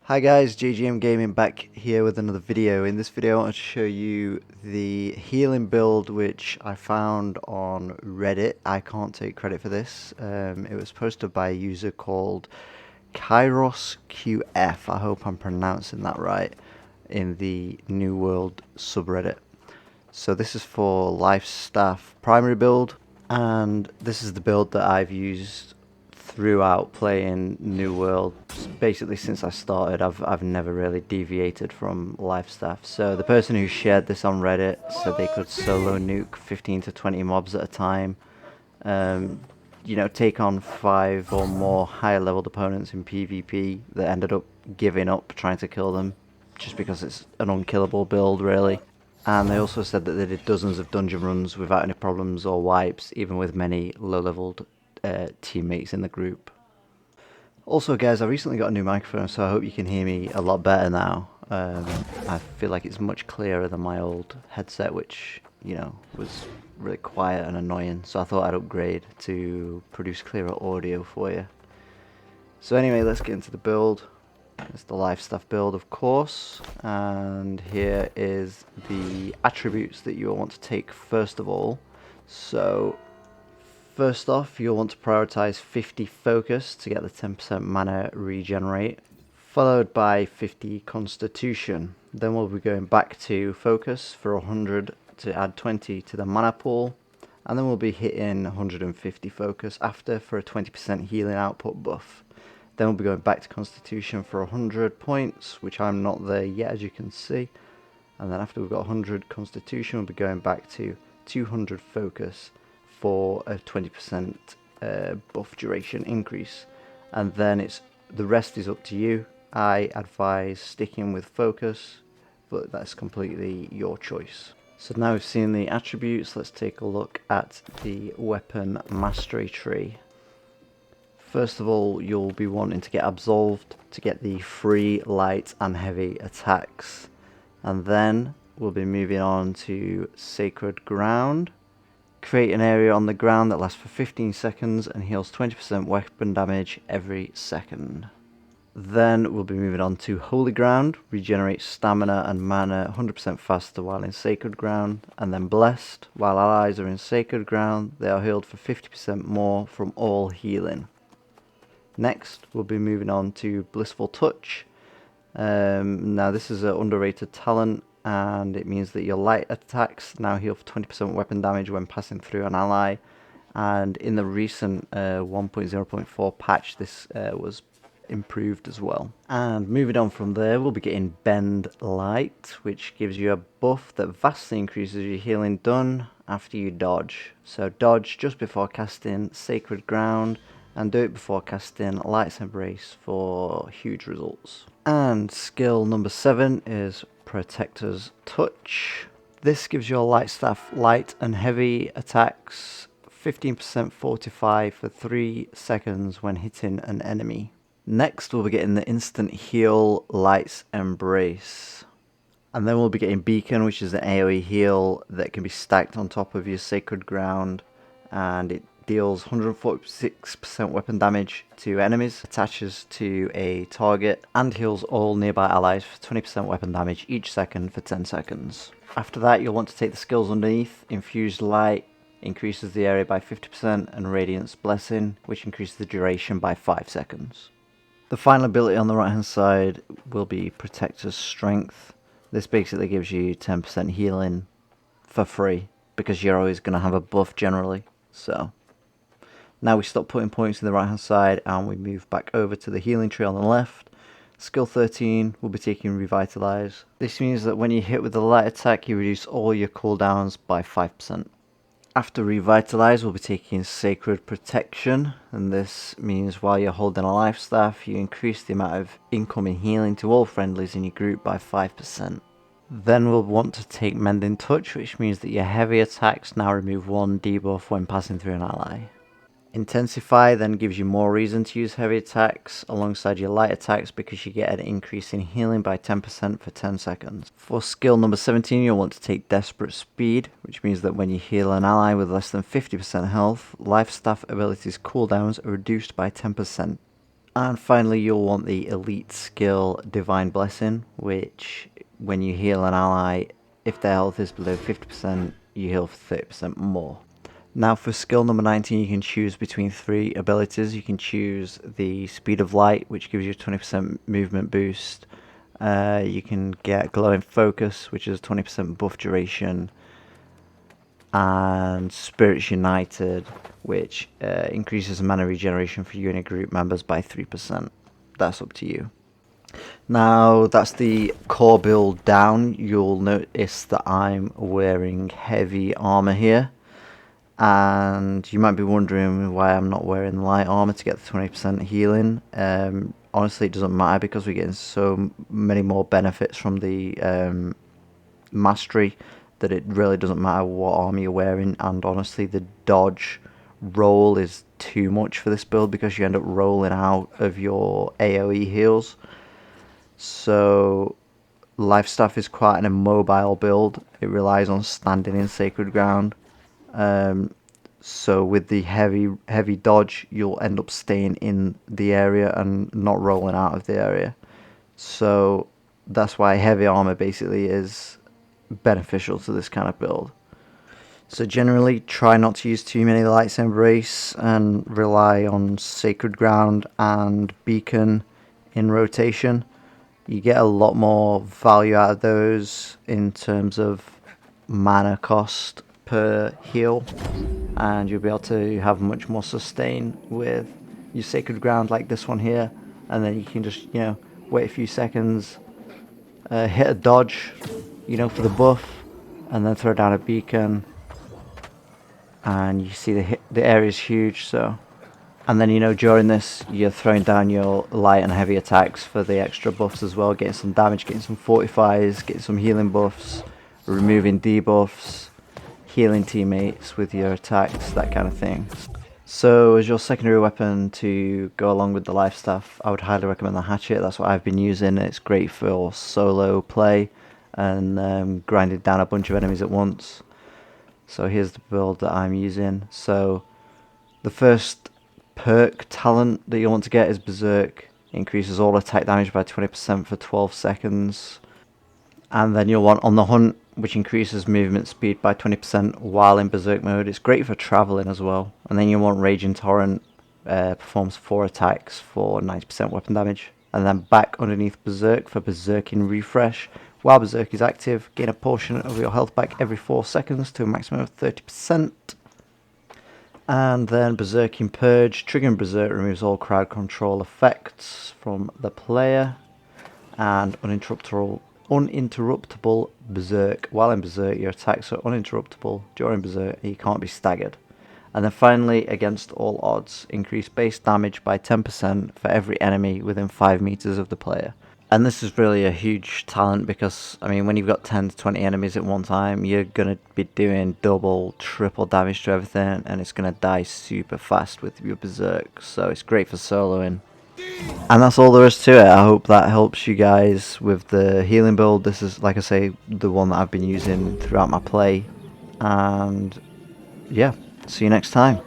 Hi guys, JGM Gaming back here with another video. In this video I want to show you the healing build which I found on Reddit. I can't take credit for this. It was posted by a user called Kairos QF. I hope I'm pronouncing that right, in the New World subreddit. So this is for Life Staff primary build, and this is the build that I've used throughout playing New World. Basically since I started, I've never really deviated from Life Staff. So the person who shared this on Reddit said they could solo nuke 15 to 20 mobs at a time, take on 5 or more higher leveled opponents in PvP that ended up giving up trying to kill them just because it's an unkillable build really. And they also said that they did dozens of dungeon runs without any problems or wipes, even with many low-leveled teammates in the group. Also guys, I recently got a new microphone, so I hope you can hear me a lot better now. I feel like it's much clearer than my old headset, which, was really quiet and annoying, so I thought I'd upgrade to produce clearer audio for you. So anyway, let's get into the build. It's the Life Staff build, of course, and here is the attributes that you'll want to take first of all. So first off, you'll want to prioritize 50 focus to get the 10% mana regenerate, followed by 50 constitution. Then we'll be going back to focus for 100 to add 20 to the mana pool, and then we'll be hitting 150 focus after for a 20% healing output buff. Then we'll be going back to Constitution for 100 points, which I'm not there yet, as you can see. And then after we've got 100 Constitution, we'll be going back to 200 Focus for a 20% buff duration increase. And then the rest is up to you. I advise sticking with Focus, but that's completely your choice. So now we've seen the attributes, let's take a look at the weapon mastery tree. First of all, you'll be wanting to get Absolved to get the free light and heavy attacks. And then we'll be moving on to Sacred Ground. Create an area on the ground that lasts for 15 seconds and heals 20% weapon damage every second. Then we'll be moving on to Holy Ground. Regenerate stamina and mana 100% faster while in Sacred Ground. And then Blessed. While allies are in Sacred Ground, they are healed for 50% more from all healing. Next, we'll be moving on to Blissful Touch. Now this is an underrated talent, and it means that your light attacks now heal for 20% weapon damage when passing through an ally. And in the recent 1.0.4 patch, this was improved as well. And moving on from there, we'll be getting Bend Light, which gives you a buff that vastly increases your healing done after you dodge. So dodge just before casting Sacred Ground, and do it before casting Light's Embrace for huge results. And skill number 7 is Protector's Touch. This gives your Light Staff light and heavy attacks 15% fortify for 3 seconds when hitting an enemy. Next we'll be getting the instant heal Light's Embrace. And then we'll be getting Beacon, which is an AoE heal that can be stacked on top of your Sacred Ground, and it deals 146% weapon damage to enemies, attaches to a target, and heals all nearby allies for 20% weapon damage each second for 10 seconds. After that, you'll want to take the skills underneath. Infused Light increases the area by 50%, and Radiance Blessing, which increases the duration by 5 seconds. The final ability on the right hand side will be Protector's Strength. This basically gives you 10% healing for free, because you're always going to have a buff generally. So now we stop putting points in the right hand side and we move back over to the healing tree on the left. Skill 13 will be taking Revitalize. This means that when you hit with the light attack, you reduce all your cooldowns by 5%. After Revitalize, we'll be taking Sacred Protection, and this means while you're holding a Life Staff, you increase the amount of incoming healing to all friendlies in your group by 5%. Then we'll want to take Mending Touch, which means that your heavy attacks now remove 1 debuff when passing through an ally. Intensify then gives you more reason to use heavy attacks alongside your light attacks, because you get an increase in healing by 10% for 10 seconds. For skill number 17, you'll want to take Desperate Speed, which means that when you heal an ally with less than 50% health, Life Staff abilities cooldowns are reduced by 10%. And finally, you'll want the elite skill Divine Blessing, which when you heal an ally, if their health is below 50%, you heal for 30% more. Now for skill number 19, you can choose between 3 abilities. You can choose the Speed of Light, which gives you a 20% movement boost. You can get Glowing Focus, which is a 20% buff duration. And Spirits United, which increases mana regeneration for unit group members by 3%. That's up to you. Now that's the core build down. You'll notice that I'm wearing heavy armor here, and you might be wondering why I'm not wearing light armor to get the 20% healing. Honestly, it doesn't matter because we're getting so many more benefits from the mastery that it really doesn't matter what armor you're wearing. And honestly, the dodge roll is too much for this build because you end up rolling out of your AoE heals. So Life Staff is quite an immobile build. It relies on standing in sacred ground. So with the heavy dodge, you'll end up staying in the area and not rolling out of the area. So that's why heavy armor basically is beneficial to this kind of build. So generally try not to use too many Light's Embrace and rely on Sacred Ground and Beacon in rotation. You get a lot more value out of those in terms of mana cost per heal, and you'll be able to have much more sustain with your Sacred Ground like this one here, and then you can just, you know, wait a few seconds, hit a dodge, you know, for the buff, and then throw down a beacon, and you see the area is huge. So, and then, you know, during this you're throwing down your light and heavy attacks for the extra buffs as well, getting some damage, getting some fortifies, getting some healing buffs, removing debuffs, healing teammates with your attacks, that kind of thing. So as your secondary weapon to go along with the life staff, I would highly recommend the hatchet. That's what I've been using. It's great for solo play and grinding down a bunch of enemies at once. So here's the build that I'm using. So the first perk talent that you want to get is Berserk. It increases all attack damage by 20% for 12 seconds. And then you'll want On the Hunt, which increases movement speed by 20% while in Berserk mode. It's great for traveling as well. And then you want Raging Torrent, performs 4 attacks for 90% weapon damage. And then back underneath Berserk for Berserking Refresh. While Berserk is active, gain a portion of your health back every 4 seconds to a maximum of 30%. And then Berserking Purge. Triggering Berserk removes all crowd control effects from the player. And uninterruptible Berserk. While in Berserk, your attacks are uninterruptible during Berserk, and you can't be staggered. And then finally, Against All Odds, increase base damage by 10% for every enemy within 5 meters of the player. And this is really a huge talent because, I mean, when you've got 10 to 20 enemies at one time, you're going to be doing double, triple damage to everything, and it's going to die super fast with your Berserk. So it's great for soloing. And that's all there is to it. I hope that helps you guys with the healing build. This is, like I say, the one that I've been using throughout my play. And yeah, see you next time.